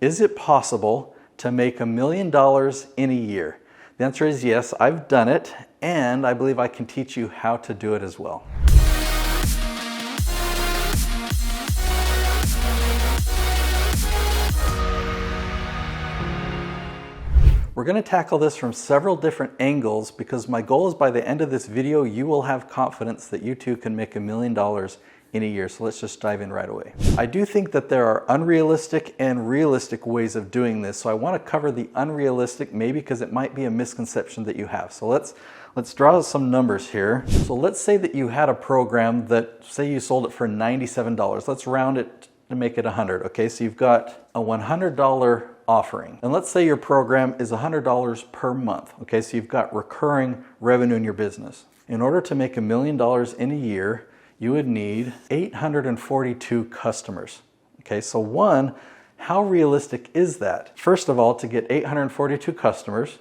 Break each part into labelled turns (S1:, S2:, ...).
S1: Is it possible to make $1 million in a year? The answer is yes, I've done it, and I believe I can teach you how to do it as well. We're going to tackle this from several different angles because my goal is by the end of this video, you will have confidence that you too can make $1 million in a year. So let's just dive in right away. I do think that there are unrealistic and realistic ways of doing this. So I want to cover the unrealistic, maybe because it might be a misconception that you have. So let's draw some numbers here. So let's say that you had a program that, say you sold it for $97. Let's round it to make it 100. Okay, so you've got a $100 offering. And let's say your program is $100 per month. Okay, so you've got recurring revenue in your business. In order to make $1 million in a year, you would need 842 customers. Okay, so one, how realistic is that? First of all, to get 842 customers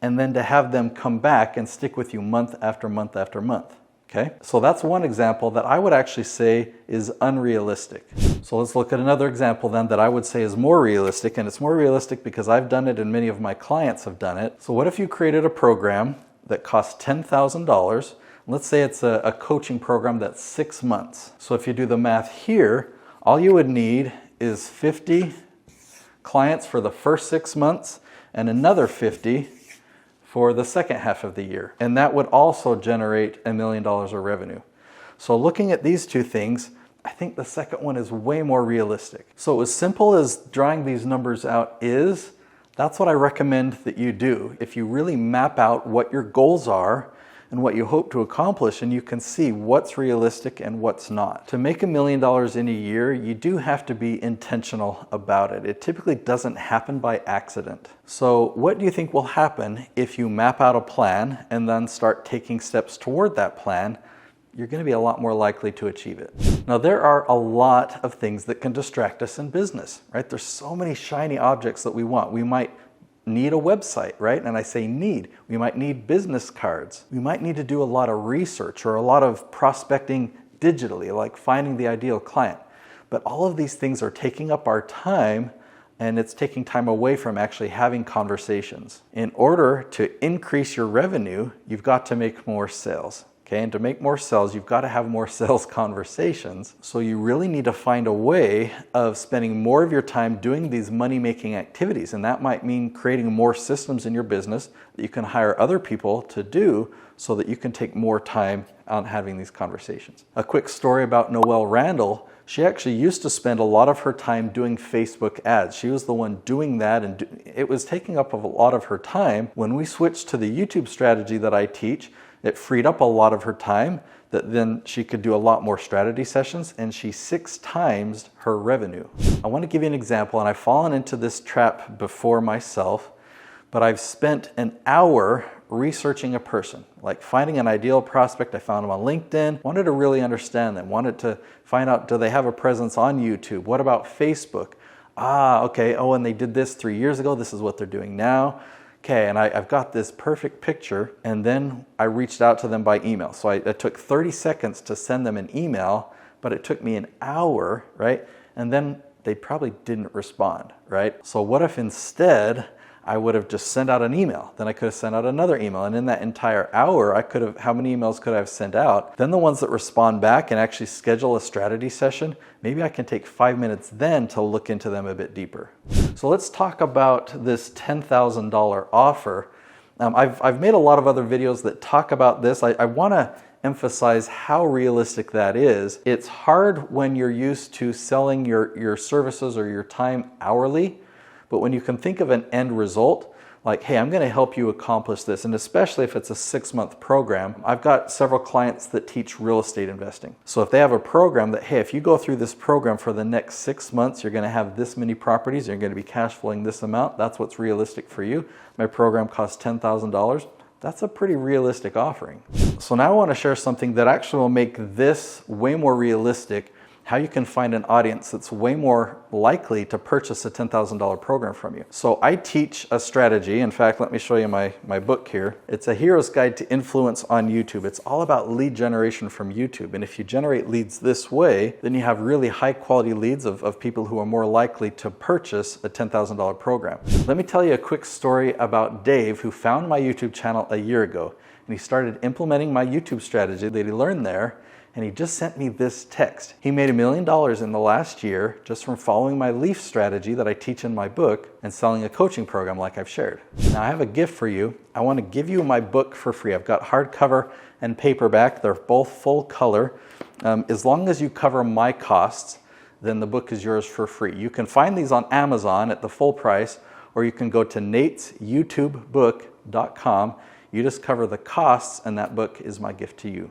S1: and then to have them come back and stick with you month after month after month. Okay, so that's one example that I would actually say is unrealistic. So let's look at another example then that I would say is more realistic, and it's more realistic because I've done it and many of my clients have done it. So what if you created a program that costs $10,000? Let's say it's a coaching program that's 6 months. So if you do the math here, all you would need is 50 clients for the first 6 months and another 50 for the second half of the year. And that would also generate $1 million of revenue. So looking at these two things, I think the second one is way more realistic. So as simple as drawing these numbers out is, that's what I recommend that you do. If you really map out what your goals are and what you hope to accomplish, and you can see what's realistic and what's not. To make $1 million in a year, you do have to be intentional about it. It typically doesn't happen by accident. So what do you think will happen if you map out a plan and then start taking steps toward that plan? You're going to be a lot more likely to achieve it. Now, there are a lot of things that can distract us in business, right? There's so many shiny objects that we want. We might need a website, right? And I say need. We might need business cards. We might need to do a lot of research or a lot of prospecting digitally, like finding the ideal client. But all of these things are taking up our time, and it's taking time away from actually having conversations. In order to increase your revenue, you've got to make more sales. Okay, and to make more sales, you've got to have more sales conversations. So you really need to find a way of spending more of your time doing these money-making activities. And that might mean creating more systems in your business that you can hire other people to do so that you can take more time on having these conversations. A quick story about Noelle Randall. She actually used to spend a lot of her time doing Facebook ads. She was the one doing that, and it was taking up a lot of her time. When we switched to the YouTube strategy that I teach, it freed up a lot of her time that then she could do a lot more strategy sessions, and she 6 times her revenue. I want to give you an example, and I've fallen into this trap before myself, but I've spent an hour researching a person, like finding an ideal prospect. I found them on LinkedIn, wanted to really understand them, wanted to find out, do they have a presence on YouTube? What about Facebook? Okay, oh, and they did this 3 years ago. This is what they're doing now. Okay, and I've got this perfect picture, and then I reached out to them by email. So it took 30 seconds to send them an email, but it took me an hour, right? And then they probably didn't respond, right? So what if instead I would have just sent out an email? Then I could have sent out another email, and in that entire hour, how many emails could I have sent out? Then the ones that respond back and actually schedule a strategy session, maybe I can take 5 minutes then to look into them a bit deeper. So let's talk about this $10,000 offer. I've made a lot of other videos that talk about this. I want to emphasize how realistic that is. It's hard when you're used to selling your services or your time hourly, but when you can think of an end result, like, hey, I'm going to help you accomplish this, and especially if it's a 6-month program. I've got several clients that teach real estate investing. So if they have a program that, hey, if you go through this program for the next 6 months, you're going to have this many properties, you're going to be cash flowing this amount, that's what's realistic for you. My program costs $10,000. That's a pretty realistic offering. So now I want to share something that actually will make this way more realistic how you can find an audience that's way more likely to purchase a $10,000 program from you. So I teach a strategy. In fact, let me show you my book here. It's a hero's guide to influence on YouTube. It's all about lead generation from YouTube. And if you generate leads this way, then you have really high quality leads of people who are more likely to purchase a $10,000 program. Let me tell you a quick story about Dave, who found my YouTube channel a year ago. And he started implementing my YouTube strategy that he learned there. And he just sent me this text. He made $1 million in the last year just from following my leaf strategy that I teach in my book and selling a coaching program like I've shared. Now I have a gift for you. I want to give you my book for free. I've got hardcover and paperback. They're both full color. As long as you cover my costs, then the book is yours for free. You can find these on Amazon at the full price, or you can go to natesyoutubebook.com. You just cover the costs and that book is my gift to you.